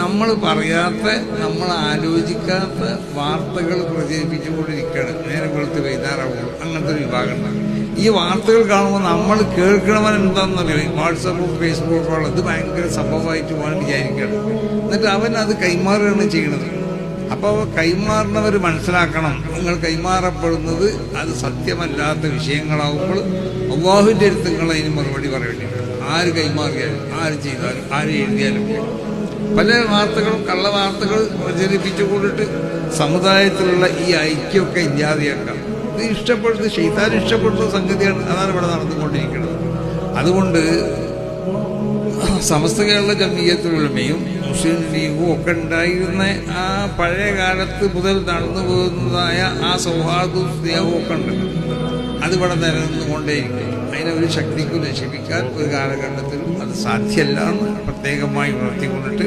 നമ്മൾ പറയാത്ത, നമ്മൾ ആലോചിക്കാത്ത വാർത്തകൾ പ്രചരിപ്പിച്ചുകൊണ്ടിരിക്കുകയാണ്. നേരെ വെളുത്ത് വൈകുന്നേരമാകുമ്പോൾ അങ്ങനത്തെ ഒരു വിഭാഗം ഉണ്ടാകും. ഈ വാർത്തകൾ കാണുമ്പോൾ നമ്മൾ കേൾക്കണവൻ എന്താണെന്നറിയാം, വാട്സപ്പും ഫേസ്ബുക്കും ഇത് ഭയങ്കര സംഭവമായിട്ട് പോകാൻ വിചാരിക്കുകയാണ്. എന്നിട്ട് അവൻ അത് കൈമാറുകയാണ് ചെയ്യണത്. അപ്പോൾ കൈമാറുന്നവർ മനസ്സിലാക്കണം, നിങ്ങൾ കൈമാറപ്പെടുന്നത് അത് സത്യമല്ലാത്ത വിഷയങ്ങളാവുമ്പോൾ അല്ലാഹുവിൻ്റെ അടുത്ത് നിങ്ങൾ അതിന് മറുപടി പറയേണ്ടി വരും. ആര് കൈമാറിയാലും, ആര് ചെയ്താലും, ആര് എഴുതിയാലും. പല വാർത്തകളും കള്ളവാർത്തകൾ പ്രചരിപ്പിച്ചുകൊണ്ടിട്ട് സമുദായത്തിലുള്ള ഈ ഐക്യമൊക്കെ ഇല്ലാതെയാക്കാം. ഇത് ഇഷ്ടപ്പെടുന്നത് ശൈത്താൻ ഇഷ്ടപ്പെടുന്ന സംഗതിയാണ്. അതാണ് ഇവിടെ നടന്നുകൊണ്ടിരിക്കുന്നത്. അതുകൊണ്ട് സമസ്ത കേരള ജംഇയ്യത്തുൽ ഉലമയും മുസ്ലിം ലീഗും ഒക്കെ ഉണ്ടായിരുന്ന ആ പഴയ കാലത്ത് മുതൽ നടന്നു പോകുന്നതായ ആ സൗഹാർദ്ദവും സ്നേഹവും ഒക്കെ ഉണ്ട്. അതിവിടെ നിലനിന്നുകൊണ്ടേയിരിക്കും. അതിനൊരു ശക്തിക്കും നശിപ്പിക്കാൻ ഒരു കാലഘട്ടത്തിലും അത് സാധ്യമല്ല എന്ന് പ്രത്യേകമായി ഉണർത്തിക്കൊണ്ടിട്ട്